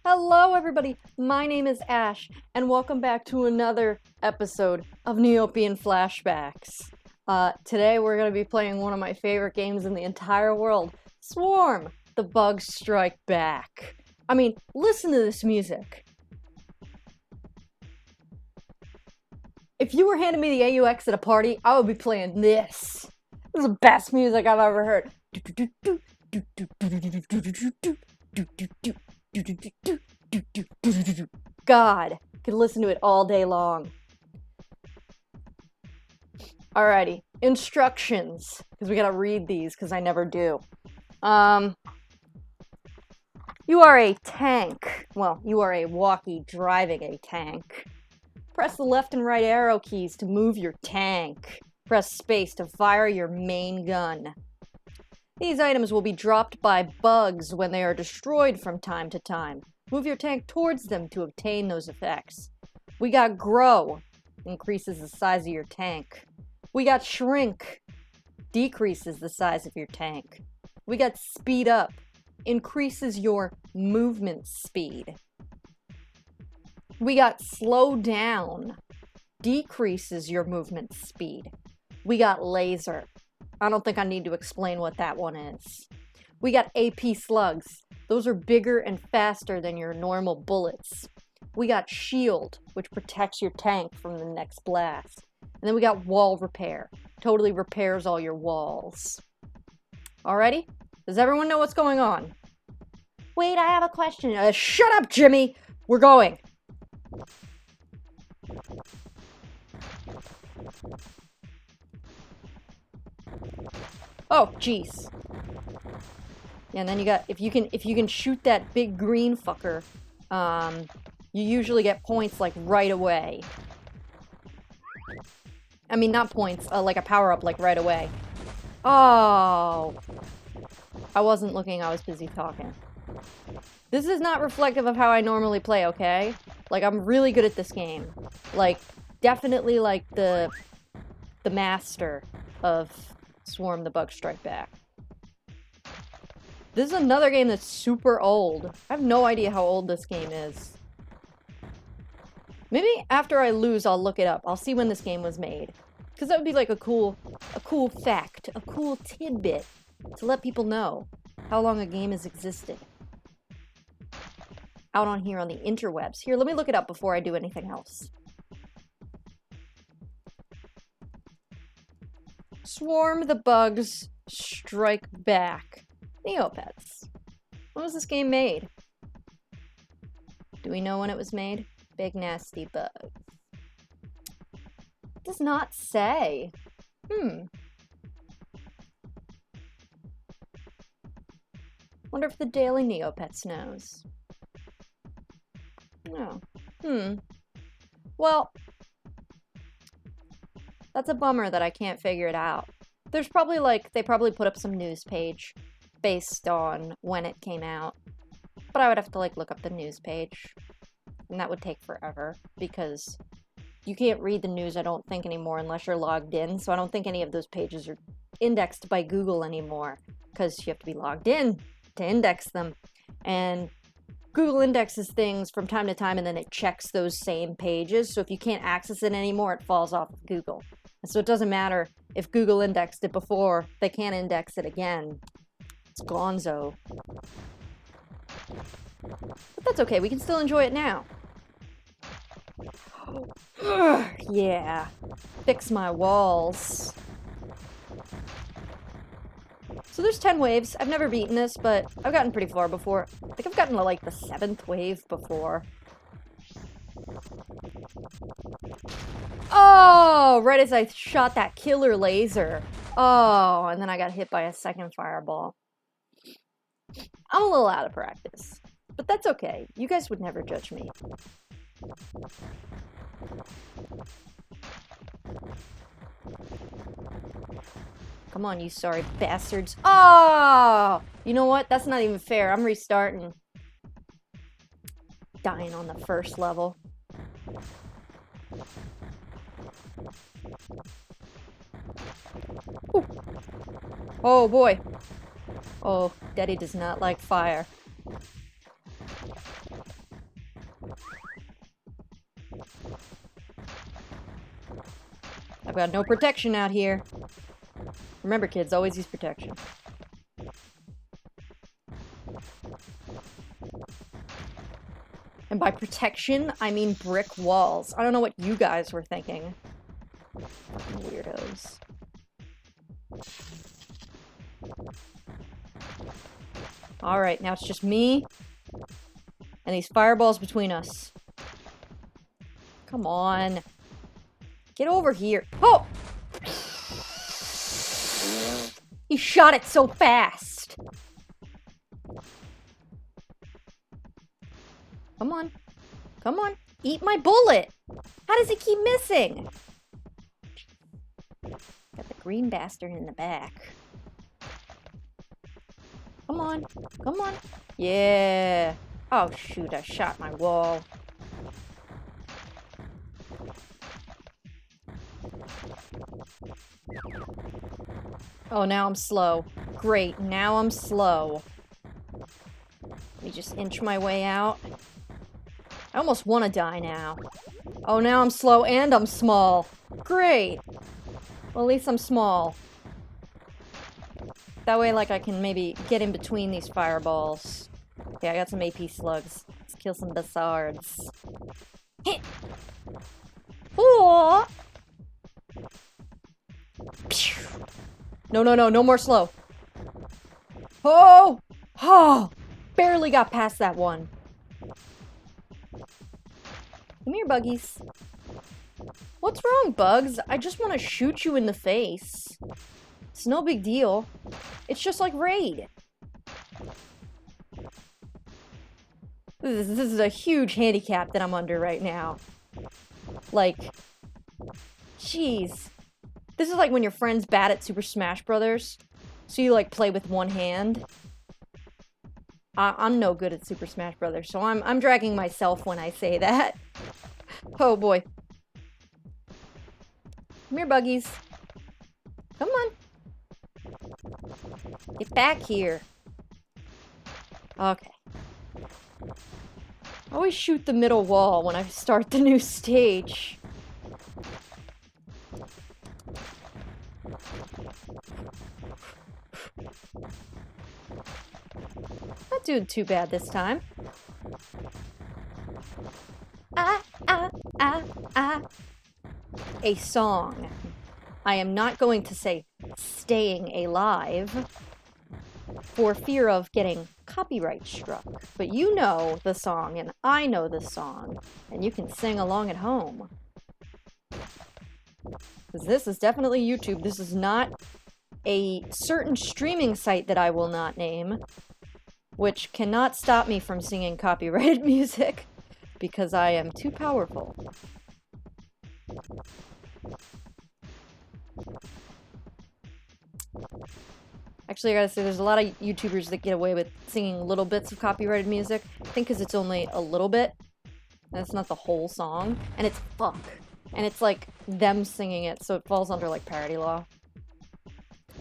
Hello everybody, my name is Ash, and welcome back to another episode of Neopian Flashbacks. Today we're going to be playing one of my favorite games in the entire world, Swarm! The Bugs Strike Back. I mean, listen to this music. If you were handing me the AUX at a party, I would be playing this. This is the best music I've ever heard. God, I could listen to it all day long. Alrighty, instructions, because we gotta read these, because I never do. You are a tank. Well, you are a walkie driving a tank. Press the left and right arrow keys to move your tank. Press space to fire your main gun. These items will be dropped by bugs when they are destroyed from time to time. Move your tank towards them to obtain those effects. We got grow, increases the size of your tank. We got shrink, decreases the size of your tank. We got speed up, increases your movement speed. We got slow down, decreases your movement speed. We got laser. I don't think I need to explain what that one is. We got AP slugs. Those are bigger and faster than your normal bullets. We got shield, which protects your tank from the next blast. And then we got wall repair. Totally repairs all your walls. Alrighty? Does everyone know what's going on? Wait, I have a question. Shut up, Jimmy! We're going. Oh, jeez. Yeah, and then you got, if you can shoot that big green fucker, you usually get points, like, right away. I mean, not points, like a power-up, like, right away. Oh. I wasn't looking, I was busy talking. This is not reflective of how I normally play, okay? Like, I'm really good at this game. Like, definitely, like, the master of Swarm the Bug Strike Back. This is another game that's super old. I have no idea how old this game is. Maybe after I lose, I'll look it up. I'll see when this game was made. Because that would be like a cool fact, a cool tidbit to let people know how long a game has existed. Out on here on the interwebs. Here, let me look it up before I do anything else. Swarm the Bugs Strike Back. Neopets. When was this game made? Do we know when it was made? Big nasty bugs. It does not say. Wonder if the Daily Neopets knows. No. Well, that's a bummer that I can't figure it out. There's probably they probably put up some news page based on when it came out. But I would have to look up the news page. And that would take forever because you can't read the news, I don't think, anymore unless you're logged in. So I don't think any of those pages are indexed by Google anymore because you have to be logged in to index them. And Google indexes things from time to time and then it checks those same pages. So if you can't access it anymore, it falls off of Google. And so it doesn't matter if Google indexed it before, they can't index it again. It's gonzo. But that's okay, we can still enjoy it now. Yeah. Fix my walls. So there's 10 waves. I've never beaten this, but I've gotten pretty far before. I think I've gotten to the 7th wave before. Oh, right as I shot that killer laser. Oh, and then I got hit by a second fireball. I'm a little out of practice, but that's okay. You guys would never judge me. Come on, you sorry bastards. Oh! You know what? That's not even fair. I'm restarting. Dying on the first level. Ooh. Oh boy. Oh, Daddy does not like fire. got no protection out here. Remember, kids, always use protection. And by protection, I mean brick walls. I don't know what you guys were thinking. Fucking weirdos. Alright, now it's just me and these fireballs between us. Come on. Get over here. Oh! He shot it so fast. Come on. Come on. Eat my bullet. How does he keep missing? Got the green bastard in the back. Come on. Come on. Yeah. Oh, shoot. I shot my wall. Oh, now I'm slow. Great. Now I'm slow. Let me just inch my way out. I almost want to die now. Oh, now I'm slow and I'm small. Great. Well, at least I'm small. That way, like, I can maybe get in between these fireballs. Okay, I got some AP slugs. Let's kill some bastards. Hit! Oh! No, no, no. No more slow. Oh! Oh! Barely got past that one. Come here, buggies. What's wrong, bugs? I just want to shoot you in the face. It's no big deal. It's just like Raid. This is a huge handicap that I'm under right now. Like, jeez. This is like when your friend's bad at Super Smash Brothers, so you, like, play with one hand. I'm no good at Super Smash Brothers, so I'm dragging myself when I say that. Oh, boy. Come here, buggies. Come on. Get back here. Okay. I always shoot the middle wall when I start the new stage. Not doing too bad this time. A song. I am not going to say staying alive for fear of getting copyright struck. But you know the song, and I know the song, and you can sing along at home. Because this is definitely YouTube. This is not a certain streaming site that I will not name, which cannot stop me from singing copyrighted music, because I am too powerful. Actually, I gotta say, there's a lot of YouTubers that get away with singing little bits of copyrighted music. I think because it's only a little bit, and it's not the whole song, and it's fuck. And it's like them singing it, so it falls under like parody law.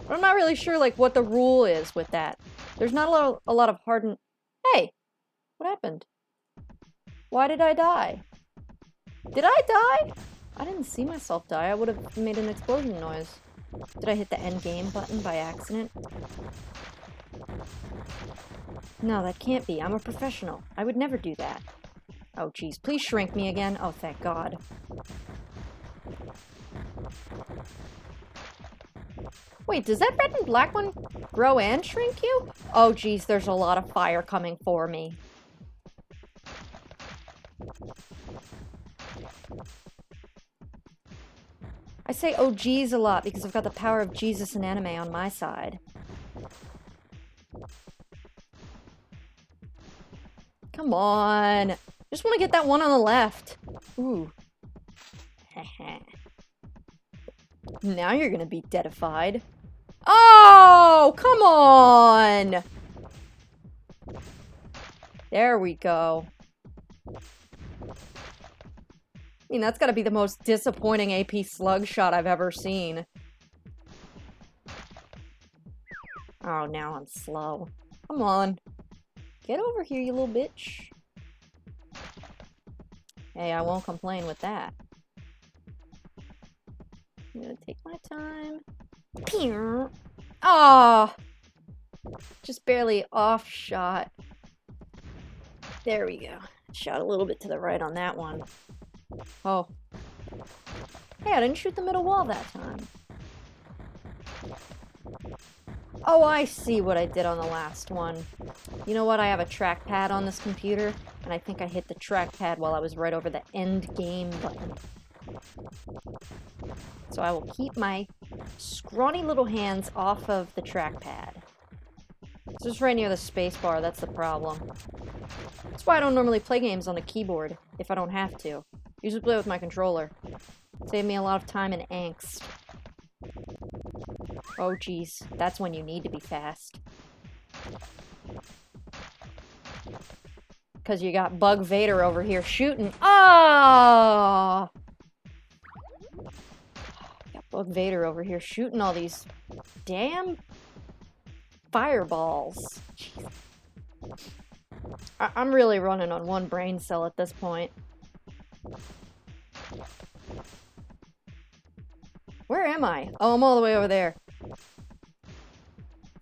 But I'm not really sure like what the rule is with that. There's not a lot of hardened... Hey! What happened? Why did I die? Did I die? I didn't see myself die. I would have made an explosion noise. Did I hit the end game button by accident? No, that can't be. I'm a professional. I would never do that. Oh, jeez. Please shrink me again. Oh, thank God. Wait, does that red and black one grow and shrink you? Oh, jeez. There's a lot of fire coming for me. I say oh geez a lot because I've got the power of Jesus and anime on my side. Come on. Just want to get that one on the left. Ooh. Now you're gonna be deadified. Oh, come on! There we go. I mean, that's gotta be the most disappointing AP slug shot I've ever seen. Oh, now I'm slow. Come on. Get over here, you little bitch. Hey, I won't complain with that. I'm gonna take my time. Pew! Ah! Just barely off shot. There we go. Shot a little bit to the right on that one. Oh. Hey, I didn't shoot the middle wall that time. Oh, I see what I did on the last one. You know what? I have a trackpad on this computer, and I think I hit the trackpad while I was right over the end game button. So I will keep my scrawny little hands off of the trackpad. It's just right near the space bar, that's the problem. That's why I don't normally play games on the keyboard, if I don't have to. Usually play with my controller. Save me a lot of time and angst. Oh geez, that's when you need to be fast. Because you got Bug Vader over here shooting. Oh! Got Bug Vader over here shooting all these damn fireballs. Jeez. I'm really running on one brain cell at this point. Where am I? Oh, I'm all the way over there.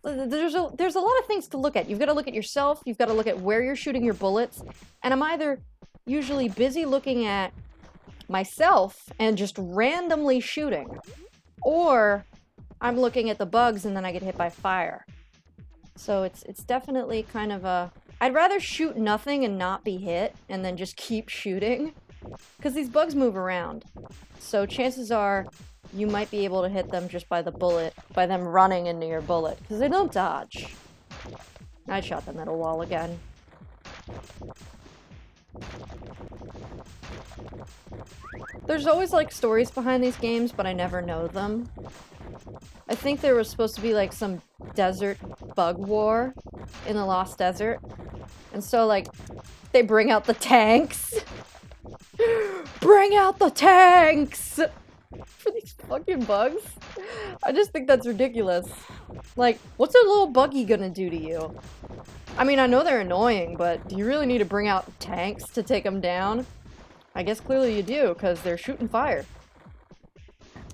There's a lot of things to look at. You've got to look at yourself, you've got to look at where you're shooting your bullets, and I'm either usually busy looking at myself and just randomly shooting, or I'm looking at the bugs and then I get hit by fire. So it's definitely kind of a... I'd rather shoot nothing and not be hit, and then just keep shooting, because these bugs move around. So chances are you might be able to hit them just by the bullet, by them running into your bullet, because they don't dodge. I shot the middle wall again. There's always, like, stories behind these games, but I never know them. I think there was supposed to be, like, some desert bug war in the Lost Desert. And so, like, they bring out the tanks. Bring out the tanks! For these fucking bugs. I just think that's ridiculous. Like, what's a little buggy gonna do to you? I mean, I know they're annoying, but do you really need to bring out tanks to take them down? I guess clearly you do, because they're shooting fire.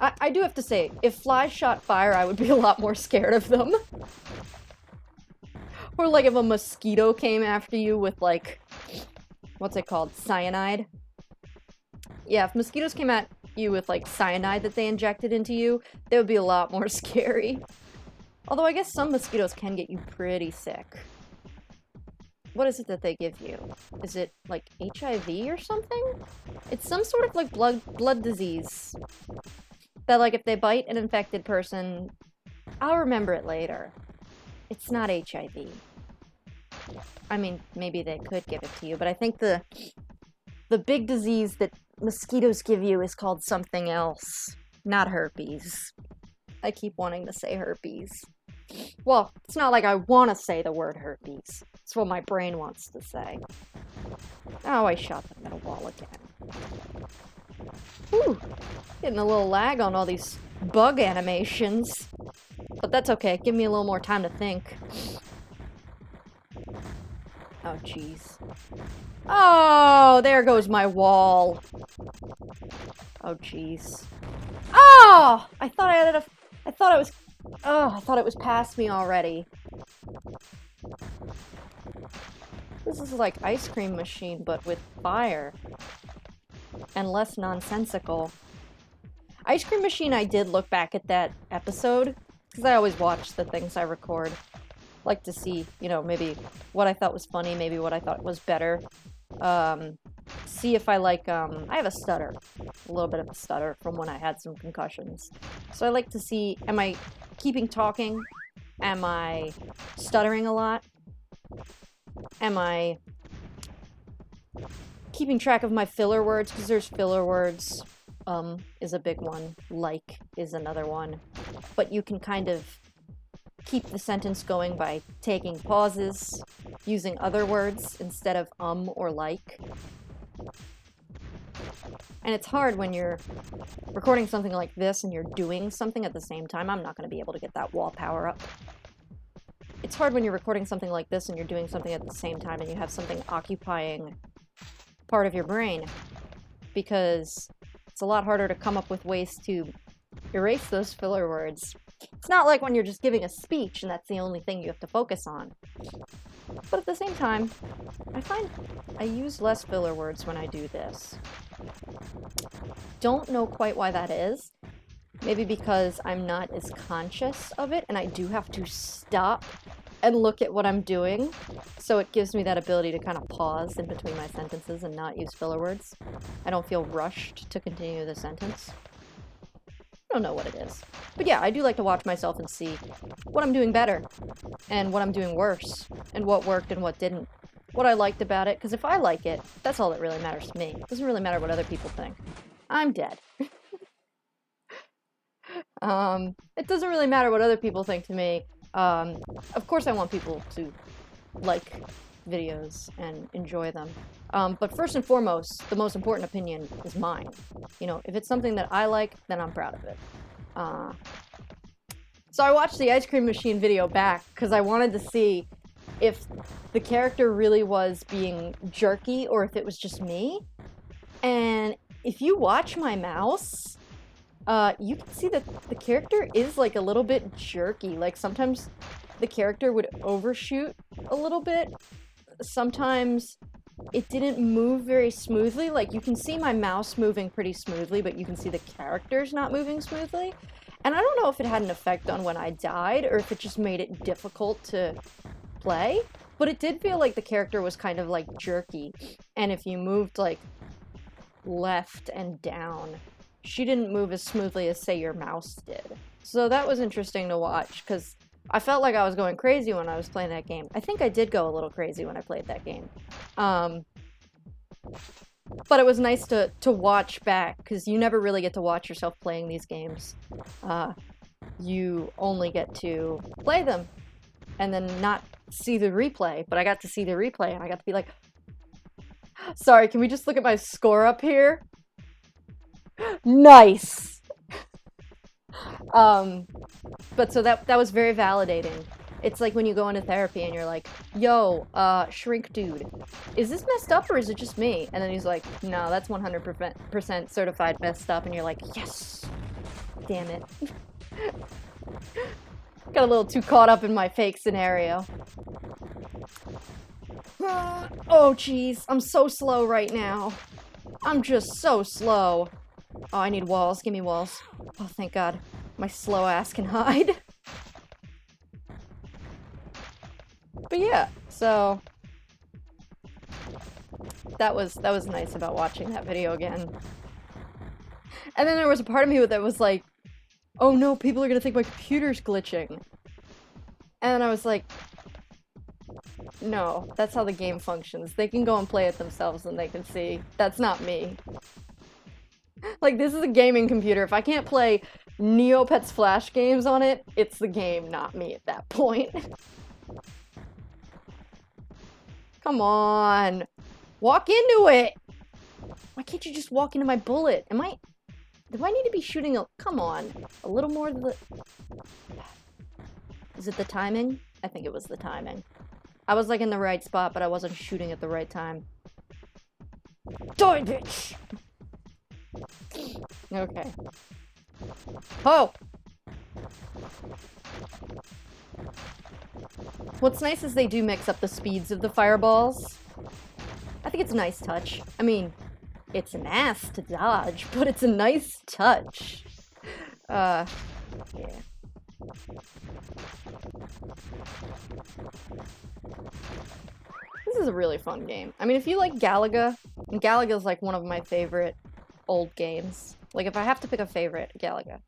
I do have to say, if flies shot fire, I would be a lot more scared of them. Or like if a mosquito came after you with like, what's it called? Cyanide? Yeah, if mosquitoes came at you with like cyanide that they injected into you, they would be a lot more scary. Although I guess some mosquitoes can get you pretty sick. What is it that they give you? Is it like HIV or something? It's some sort of like blood disease. That like if they bite an infected person, I'll remember it later. It's not HIV. I mean, maybe they could give it to you, but I think the big disease that mosquitoes give you is called something else. Not herpes. I keep wanting to say herpes. Well, it's not like I want to say the word herpes. It's what my brain wants to say. Oh, I shot the middle wall again. Whew. Getting a little lag on all these bug animations. But that's okay. Give me a little more time to think. Oh, jeez. Oh, there goes my wall. Oh, jeez. Oh! I thought it was past me already. This is like Ice Cream Machine, but with fire. And less nonsensical. Ice Cream Machine, I did look back at that episode, because I always watch the things I record. Like to see, you know, maybe what I thought was funny, maybe what I thought was better. See if I like, I have a stutter. A little bit of a stutter from when I had some concussions. So I like to see, am I keeping talking? Am I stuttering a lot? Am I keeping track of my filler words? Because there's filler words. Is a big one. Like is another one. But you can kind of keep the sentence going by taking pauses, using other words instead of or like. And it's hard when you're recording something like this and you're doing something at the same time. I'm not going to be able to get that wall power up. It's hard when you're recording something like this and you're doing something at the same time and you have something occupying part of your brain, because it's a lot harder to come up with ways to erase those filler words. It's not like when you're just giving a speech and that's the only thing you have to focus on. But at the same time, I find I use less filler words when I do this. Don't know quite why that is. Maybe because I'm not as conscious of it and I do have to stop and look at what I'm doing. So it gives me that ability to kind of pause in between my sentences and not use filler words. I don't feel rushed to continue the sentence. I don't know what it is. But yeah, I do like to watch myself and see what I'm doing better and what I'm doing worse and what worked and what didn't. What I liked about it, because if I like it, that's all that really matters to me. It doesn't really matter what other people think. I'm dead. It doesn't really matter what other people think to me. Of course I want people to like videos and enjoy them. But first and foremost, the most important opinion is mine. You know, if it's something that I like, then I'm proud of it. So I watched the ice cream machine video back because I wanted to see if the character really was being jerky or if it was just me. And if you watch my mouse, you can see that the character is like a little bit jerky. Like sometimes the character would overshoot a little bit. Sometimes it didn't move very smoothly. Like you can see my mouse moving pretty smoothly, but you can see the characters not moving smoothly. And I don't know if it had an effect on when I died or if it just made it difficult to play, but it did feel like the character was kind of like jerky. And if you moved like left and down, she didn't move as smoothly as, say, your mouse did. So that was interesting to watch, because I felt like I was going crazy when I was playing that game. I think I did go a little crazy when I played that game. But it was nice to watch back, because you never really get to watch yourself playing these games. You only get to play them, and then not see the replay. But I got to see the replay, and I got to be like, sorry, can we just look at my score up here? Nice! But so that was very validating. It's like when you go into therapy and you're like, yo, shrink dude, is this messed up or is it just me? And then he's like, no, that's 100% certified messed up. And you're like, yes! Damn it. Got a little too caught up in my fake scenario. Oh, jeez. I'm so slow right now. I'm just so slow. Oh, I need walls. Give me walls. Oh, thank God. My slow ass can hide. But yeah, so that was nice about watching that video again. And then there was a part of me that was like, oh no, people are gonna think my computer's glitching. And I was like, no, that's how the game functions. They can go and play it themselves and they can see that's not me. Like, this is a gaming computer. If I can't play Neopets Flash games on it, it's the game, not me at that point. Come on. Walk into it! Why can't you just walk into my bullet? Do I need to be shooting come on. A little more of the... Is it the timing? I think it was the timing. I was like in the right spot, but I wasn't shooting at the right time. Die, bitch! Okay. Oh! What's nice is they do mix up the speeds of the fireballs. I think it's a nice touch. I mean, it's an ass to dodge, but it's a nice touch. Yeah. This is a really fun game. I mean, if you like Galaga, and Galaga's like one of my favorite old games. Like, if I have to pick a favorite, Galaga.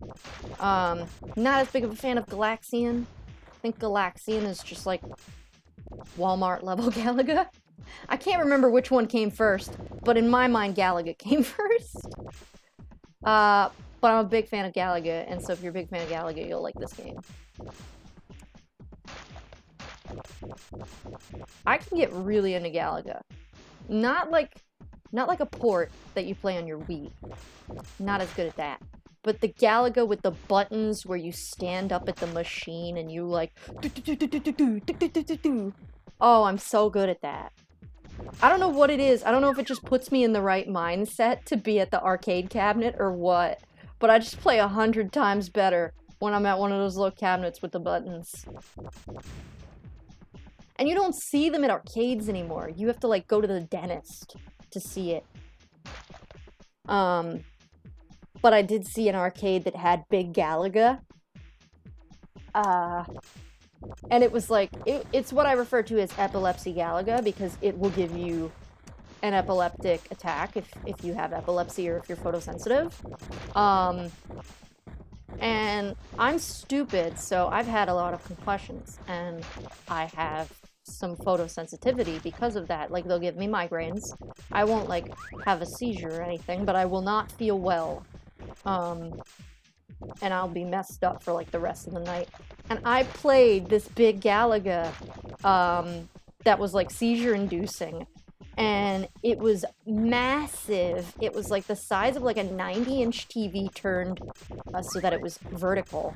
Not as big of a fan of Galaxian. I think Galaxian is just like Walmart level Galaga. I can't remember which one came first, but in my mind, Galaga came first. But I'm a big fan of Galaga, and so if you're a big fan of Galaga, you'll like this game. I can get really into Galaga. Not like a port that you play on your Wii. Not as good at that. But the Galaga with the buttons where you stand up at the machine and you like... Oh, I'm so good at that. I don't know what it is. I don't know if it just puts me in the right mindset to be at the arcade cabinet or what. but I just play 100 times better when I'm at one of those little cabinets with the buttons. And you don't see them at arcades anymore. You have to, like, go to the dentist to see it. But I did see an arcade that had Big Galaga. And it was like, it's what I refer to as Epilepsy Galaga, because it will give you an epileptic attack if you have epilepsy or if you're photosensitive. And I'm stupid, so I've had a lot of concussions, and I have some photosensitivity because of that. Like, they'll give me migraines. I won't, like, have a seizure or anything, but I will not feel well. And I'll be messed up for, like, the rest of the night. And I played this Big Galaga, that was, like, seizure-inducing. And it was massive. It was, like, the size of, like, a 90-inch TV turned so that it was vertical.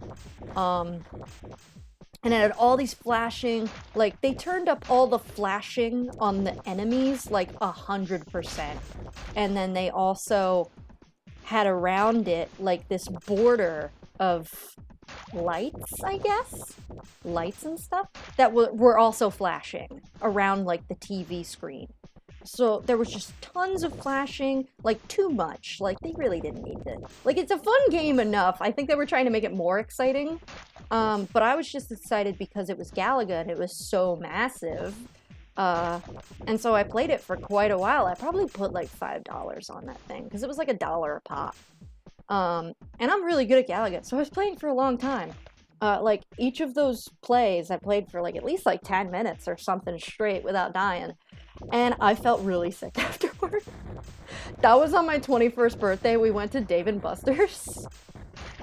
And it had all these flashing, like, they turned up all the flashing on the enemies, like, 100%. And then they also had around it, like, this border of lights, I guess? Lights and stuff that were also flashing around, like, the TV screen. So there was just tons of flashing, like, too much. Like, they really didn't need it. Like, it's a fun game enough. I think they were trying to make it more exciting. But I was just excited because it was Galaga and it was so massive. And so I played it for quite a while. I probably put like $5 on that thing because it was like $1 a pop. And I'm really good at Galaga, so I was playing for a long time. Like, each of those plays I played for like at least like 10 minutes or something straight without dying. And I felt really sick afterward. That was on my 21st birthday. We went to Dave & Buster's.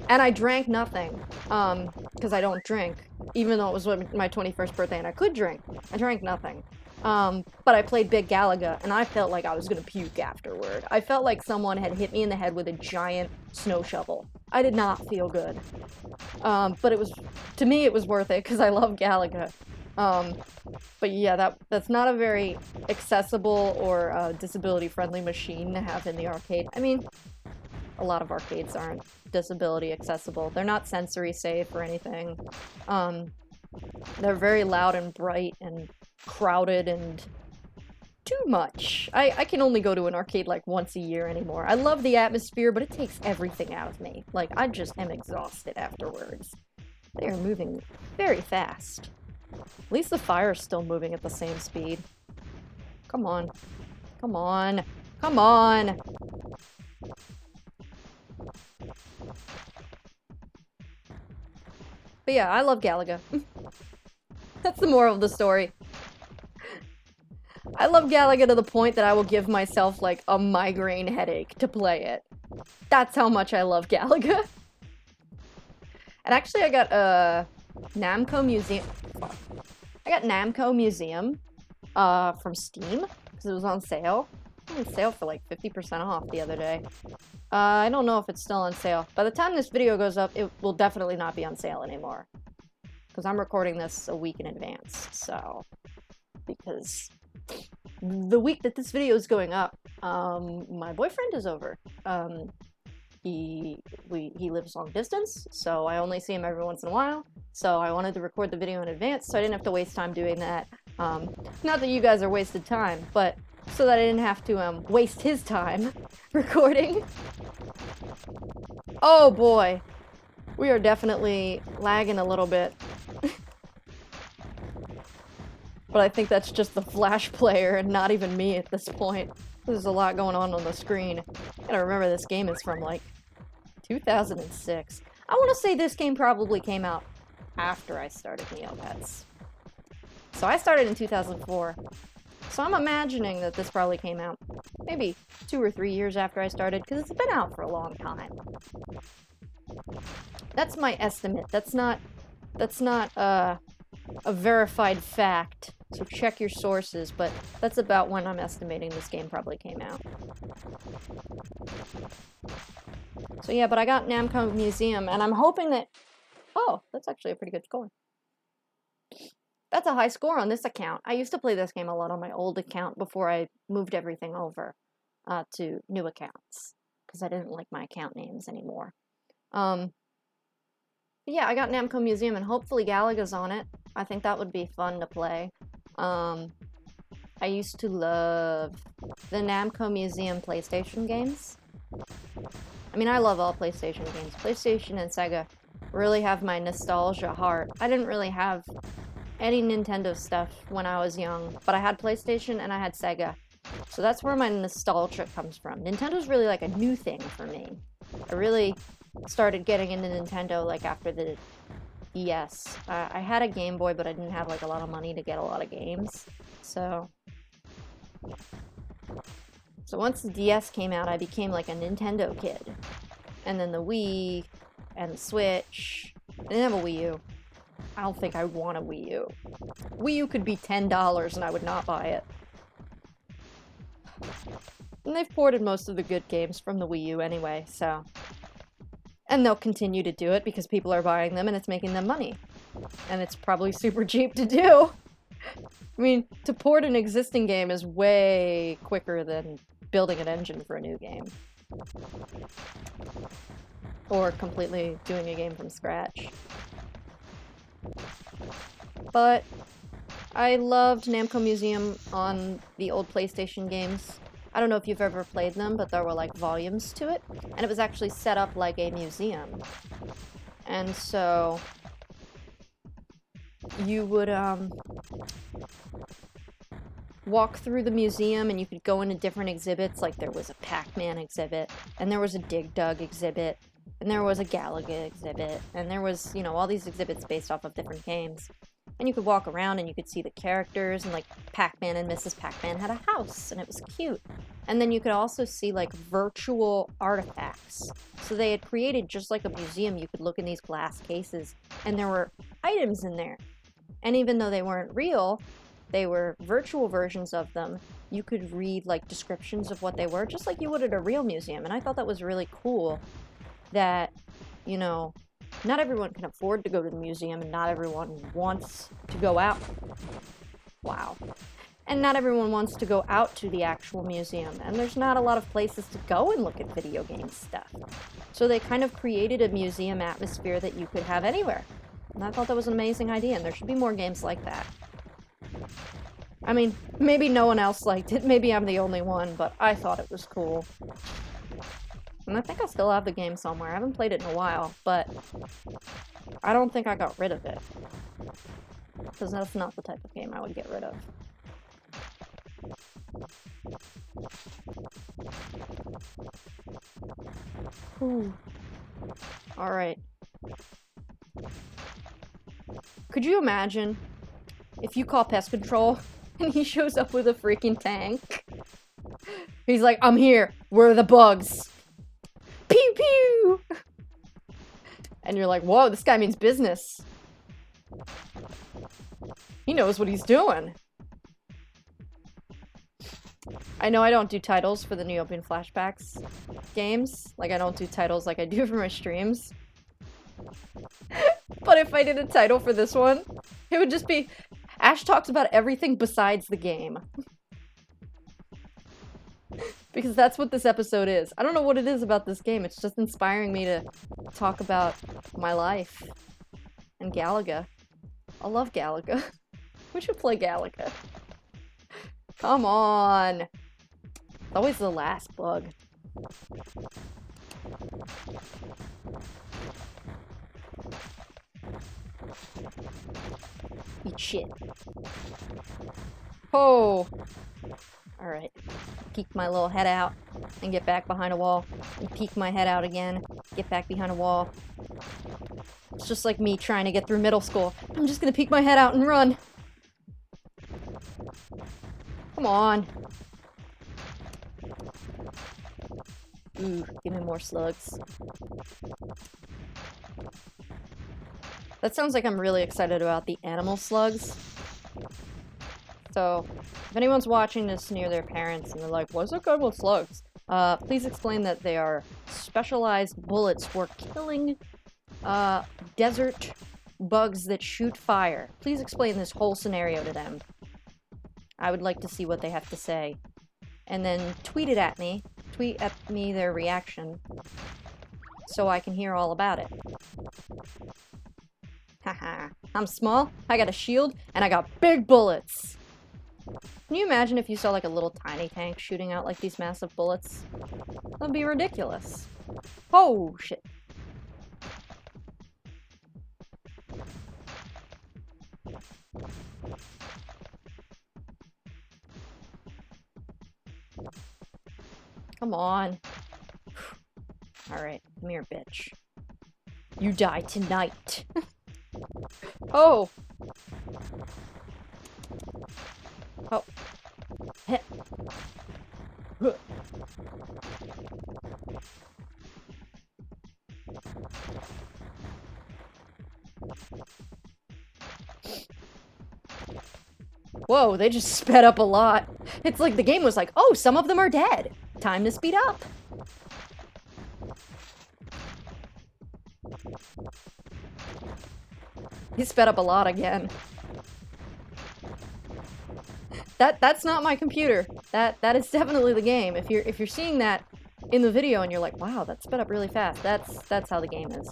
And I drank nothing, because I don't drink, even though it was my 21st birthday and I could drink. I drank nothing. But I played Big Galaga, and I felt like I was gonna puke afterward. I felt like someone had hit me in the head with a giant snow shovel. I did not feel good. But it was, to me, it was worth it, because I love Galaga. But yeah, that's not a very accessible or disability-friendly machine to have in the arcade. I mean, a lot of arcades aren't disability accessible. They're not sensory safe or anything. They're very loud and bright and crowded and too much. I can only go to an arcade like once a year anymore. I love the atmosphere, but it takes everything out of me. Like, I just am exhausted afterwards. They are moving very fast. At least the fire's still moving at the same speed. Come on. Come on. Come on! But yeah, I love Galaga. That's the moral of the story. I love Galaga to the point that I will give myself, like, a migraine headache to play it. That's how much I love Galaga. And actually, I got Namco Museum. I got Namco Museum from Steam because it was on sale. It was on sale for like 50% off the other day. I don't know if it's still on sale. By the time this video goes up, it will definitely not be on sale anymore. Because I'm recording this a week in advance, so... Because the week that this video is going up, my boyfriend is over. He lives long distance, so I only see him every once in a while. So I wanted to record the video in advance, so I didn't have to waste time doing that. Not that you guys are wasted time, but so that I didn't have to waste his time recording. Oh boy, we are definitely lagging a little bit. But I think that's just the Flash player and not even me at this point. There's a lot going on the screen. I gotta remember this game is from like 2006. I want to say this game probably came out after I started Neopets. So I started in 2004. So I'm imagining that this probably came out maybe 2 or 3 years after I started, because it's been out for a long time. That's my estimate. That's not a verified fact, so check your sources, but that's about when I'm estimating this game probably came out. So yeah, but I got Namco Museum, and I'm hoping that... Oh, that's actually a pretty good score. That's a high score on this account. I used to play this game a lot on my old account before I moved everything over to new accounts, because I didn't like my account names anymore. Yeah, I got Namco Museum, and hopefully Galaga's on it. I think that would be fun to play. I used to love the Namco Museum PlayStation games. I mean, I love all PlayStation games. PlayStation and Sega really have my nostalgia heart. I didn't really have any Nintendo stuff when I was young, but I had PlayStation and I had Sega. So that's where my nostalgia comes from. Nintendo's really like a new thing for me. I really started getting into Nintendo like after the DS. I had a Game Boy, but I didn't have like a lot of money to get a lot of games. So once the DS came out, I became like a Nintendo kid. And then the Wii and the Switch. I didn't have a Wii U. I don't think I want a Wii U. Wii U could be $10 and I would not buy it. And they've ported most of the good games from the Wii U anyway, so... And they'll continue to do it because people are buying them and it's making them money. And it's probably super cheap to do. I mean, to port an existing game is way quicker than building an engine for a new game. Or completely doing a game from scratch. But I loved Namco Museum on the old PlayStation games. I don't know if you've ever played them, but there were like volumes to it, and it was actually set up like a museum. And so you would walk through the museum and you could go into different exhibits, like there was a Pac-Man exhibit, and there was a Dig Dug exhibit, and there was a Galaga exhibit, and there was, you know, all these exhibits based off of different games. And you could walk around and you could see the characters, and like Pac-Man and Mrs. Pac-Man had a house, and it was cute. And then you could also see like virtual artifacts. So they had created just like a museum. You could look in these glass cases, and there were items in there. And even though they weren't real, they were virtual versions of them. You could read like descriptions of what they were, just like you would at a real museum. And I thought that was really cool that, you know, not everyone can afford to go to the museum, and not everyone wants to go out. Wow. And not everyone wants to go out to the actual museum, and there's not a lot of places to go and look at video game stuff. So they kind of created a museum atmosphere that you could have anywhere. And I thought that was an amazing idea, and there should be more games like that. I mean, maybe no one else liked it, maybe I'm the only one, but I thought it was cool. And I think I still have the game somewhere. I haven't played it in a while, but I don't think I got rid of it. Because that's not the type of game I would get rid of. Whew. Alright. Could you imagine if you call Pest Control and he shows up with a freaking tank? He's like, I'm here. Where are the bugs? Pew pew! And you're like, whoa, this guy means business. He knows what he's doing. I know I don't do titles for the Neopian Flashbacks games. Like, I don't do titles like I do for my streams. But if I did a title for this one, it would just be, Ash talks about everything besides the game. Because that's what this episode is. I don't know what it is about this game. It's just inspiring me to talk about my life. And Galaga. I love Galaga. We should play Galaga. Come on! It's always the last bug. Eat shit. Oh! Alright. Peek my little head out and get back behind a wall. And peek my head out again. Get back behind a wall. It's just like me trying to get through middle school. I'm just gonna peek my head out and run. Come on. Ooh, give me more slugs. That sounds like I'm really excited about the animal slugs. So, if anyone's watching this near their parents and they're like, what's that good with slugs? Please explain that they are specialized bullets for killing desert bugs that shoot fire. Please explain this whole scenario to them. I would like to see what they have to say. And then tweet it at me. Tweet at me their reaction. so I can hear all about it. Haha, I'm small, I got a shield, and I got big bullets! Can you imagine if you saw like a little tiny tank shooting out like these massive bullets? That'd be ridiculous. Oh, shit. Come on. Alright, come here, bitch. You die tonight. Oh! Oh. Heh. Huh. Whoa, they just sped up a lot. It's like the game was like, oh, some of them are dead. Time to speed up. He sped up a lot again. That's not my computer. That is definitely the game. If you're seeing that in the video and you're like, wow, that sped up really fast, that's how the game is.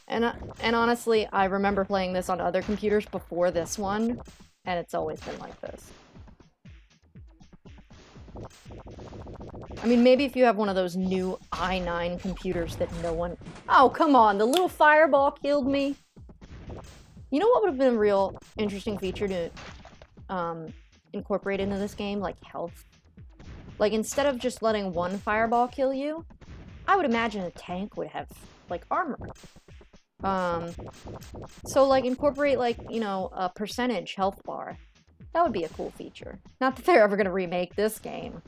And honestly, I remember playing this on other computers before this one, and it's always been like this. I mean, maybe if you have one of those new i9 computers that no one... Oh, come on, the little fireball killed me. You know what would have been a real interesting feature to incorporate into this game? Like health. Like, instead of just letting one fireball kill you, I would imagine a tank would have, like, armor. So, like, incorporate, like, you know, a percentage health bar. That would be a cool feature. Not that they're ever gonna remake this game.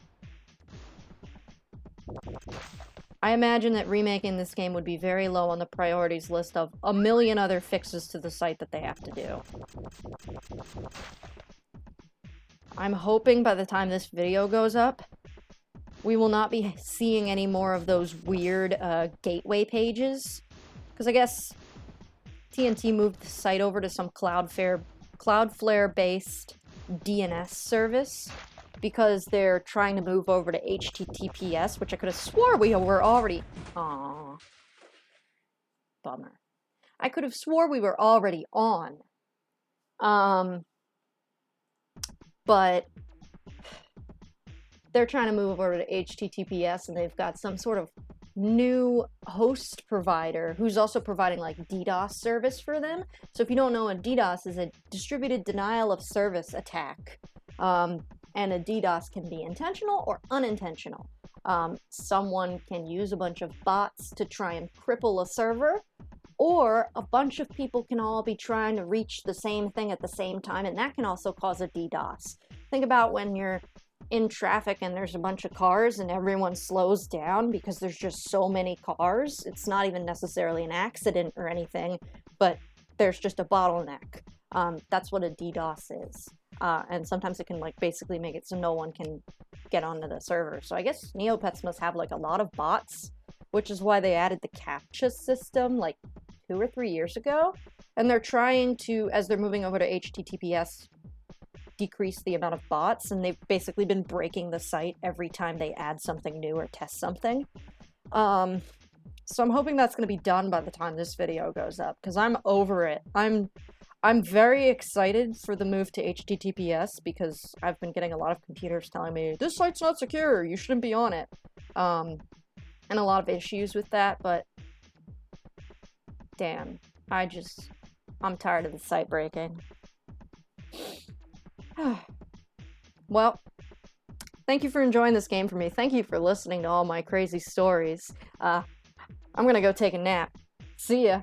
I imagine that remaking this game would be very low on the priorities list of a million other fixes to the site that they have to do. I'm hoping by the time this video goes up, we will not be seeing any more of those weird gateway pages. Because I guess TNT moved the site over to some Cloudflare-based DNS service. Because they're trying to move over to HTTPS, which I could have swore we were already... Aww. Bummer. I could have swore we were already on. But they're trying to move over to HTTPS, and they've got some sort of new host provider who's also providing like DDoS service for them. So if you don't know what DDoS is, a distributed denial of service attack. And a DDoS can be intentional or unintentional. Someone can use a bunch of bots to try and cripple a server, or a bunch of people can all be trying to reach the same thing at the same time, and that can also cause a DDoS. Think about when you're in traffic and there's a bunch of cars and everyone slows down because there's just so many cars. It's not even necessarily an accident or anything, but there's just a bottleneck. That's what a DDoS is. And sometimes it can like basically make it so no one can get onto the server. So I guess Neopets must have like a lot of bots, which is why they added the CAPTCHA system like 2 or 3 years ago. And they're trying to, as they're moving over to HTTPS, decrease the amount of bots, and they've basically been breaking the site every time they add something new or test something. So I'm hoping that's going to be done by the time this video goes up, because I'm over it. I'm very excited for the move to HTTPS because I've been getting a lot of computers telling me, this site's not secure, you shouldn't be on it. And a lot of issues with that, but damn, I'm tired of the site breaking. Well, thank you for enjoying this game for me. Thank you for listening to all my crazy stories. I'm gonna go take a nap. See ya.